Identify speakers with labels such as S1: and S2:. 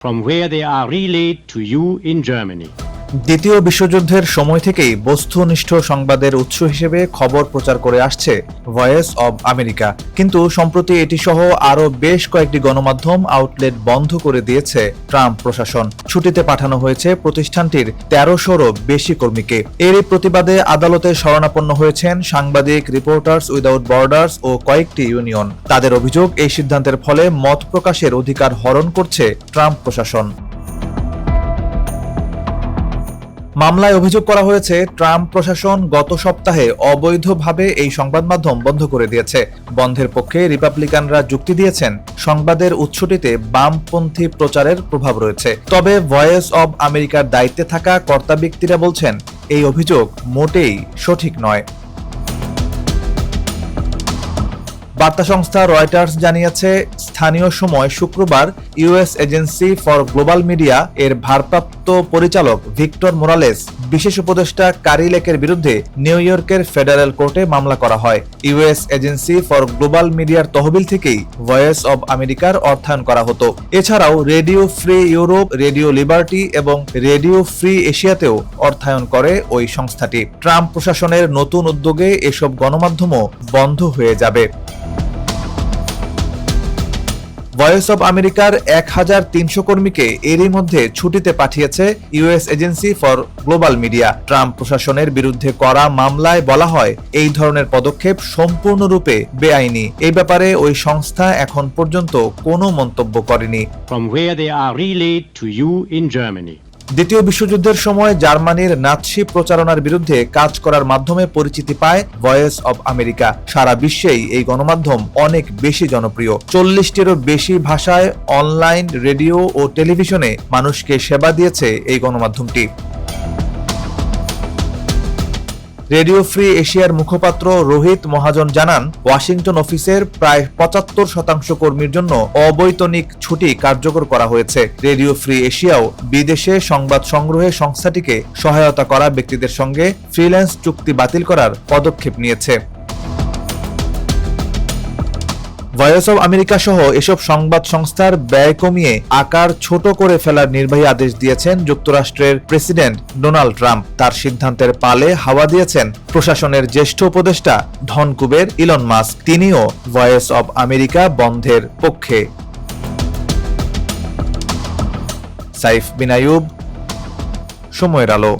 S1: from where they are relayed to you in Germany.
S2: দ্বিতীয় বিশ্বযুদ্ধের সময় থেকেই বস্তুনিষ্ঠ সংবাদের উৎস হিসেবে খবর প্রচার করে আসছে ভয়েস অব আমেরিকা, কিন্তু সম্প্রতি এটি সহ আরও বেশ কয়েকটি গণমাধ্যম আউটলেট বন্ধ করে দিয়েছে ট্রাম্প প্রশাসন। ছুটিতে পাঠানো হয়েছে প্রতিষ্ঠানটির ১৩০০রও বেশি কর্মীকে। এরই প্রতিবাদে আদালতে শরণাপন্ন হয়েছেন সাংবাদিক, রিপোর্টার্স উইদাউট বর্ডার্স ও কয়েকটি ইউনিয়ন। তাদের অভিযোগ, এই সিদ্ধান্তের ফলে মত প্রকাশের অধিকার হরণ করছে ট্রাম্প প্রশাসন। মামলায় অভিযোগ করা হয়েছে, ট্রাম্প প্রশাসন গত সপ্তাহে অবৈধভাবে এই সংবাদ মাধ্যম বন্ধ করে দিয়েছে। বন্ধের পক্ষে রিপাবলিকানরা যুক্তি দিয়েছেন, সংবাদের উৎসটিতে বামপন্থী প্রচারের প্রভাব রয়েছে। তবে ভয়েস অব আমেরিকার দায়িত্বে থাকা কর্তা ব্যক্তিরা বলছেন, এই অভিযোগ মোটেই সঠিক নয়। বার্তা সংস্থা রয়টার্স জানিয়েছে, স্থানীয় সময় শুক্রবার US agency for global media এর ভারপ্রাপ্ত পরিচালক ভিক্টর মোরালেস বিশেষ উপদেষ্টা কারি লেকের বিরুদ্ধে নিউ ইয়র্কের ফেডারেল কোর্টে মামলা করা হয়। ইউএস এজেন্সি ফর গ্লোবাল মিডিয়ার তহবিল থেকেই ভয়েস অব আমেরিকার অর্থায়ন করা হতো। এছাড়াও radio free Europe, radio liberty এবং রেডিও ফ্রি এশিয়াতেও অর্থায়ন করে ওই সংস্থাটি। ট্রাম্প প্রশাসনের নতুন উদ্যোগে এসব গণমাধ্যমও বন্ধ হয়ে যাবে। ভয়েস অব আমেরিকার ১৩০০ কর্মীকে এরই মধ্যে ছুটিতে পাঠিয়েছে US agency for global media. Trump প্রশাসনের বিরুদ্ধে করা মামলায় বলা হয়, এই ধরনের পদক্ষেপ সম্পূর্ণরূপে বেআইনি। এই ব্যাপারে ওই সংস্থা এখন পর্যন্ত কোনো মন্তব্য করেনি।
S1: From where they are relayed to you in Germany.
S2: দ্বিতীয় বিশ্বযুদ্ধের সময় জার্মানির নাৎসি প্রচারণার বিরুদ্ধে কাজ করার মাধ্যমে পরিচিতি পায় ভয়েস অব আমেরিকা। সারা বিশ্বেই এই গণমাধ্যম অনেক বেশি জনপ্রিয়। ৪০টিরও বেশি ভাষায় অনলাইন, রেডিও ও টেলিভিশনে মানুষকে সেবা দিয়েছে এই গণমাধ্যমটি। রেডিও ফ্রি এশিয়ার মুখপাত্র রোহিত মহাজন জানান, ওয়াশিংটন অফিসের প্রায় ৭৫% কর্মীর জন্য অবৈতনিক ছুটি কার্যকর করা হয়েছে। রেডিও ফ্রি এশিয়াও বিদেশে সংবাদ সংগ্রহে সংস্থাটিকে সহায়তা করা ব্যক্তিদের সঙ্গে ফ্রিল্যান্স চুক্তি বাতিল করার পদক্ষেপ নিয়েছে। ভয়েস অব আমেরিকা সহ এসব সংবাদ সংস্থার ব্যয় কমিয়ে আকার ছোট করে ফেলার নির্বাহী আদেশ দিয়েছেন যুক্তরাষ্ট্রের প্রেসিডেন্ট ডোনাল্ড ট্রাম্প। তার সিদ্ধান্তের পালে হাওয়া দিয়েছেন প্রশাসনের জ্যেষ্ঠ উপদেষ্টা ধনকুবের ইলন মাস্ক। তিনিও ভয়েস অব আমেরিকা বন্ধের পক্ষে। সাইফ বিন আইয়ুব, সময়ের আলো।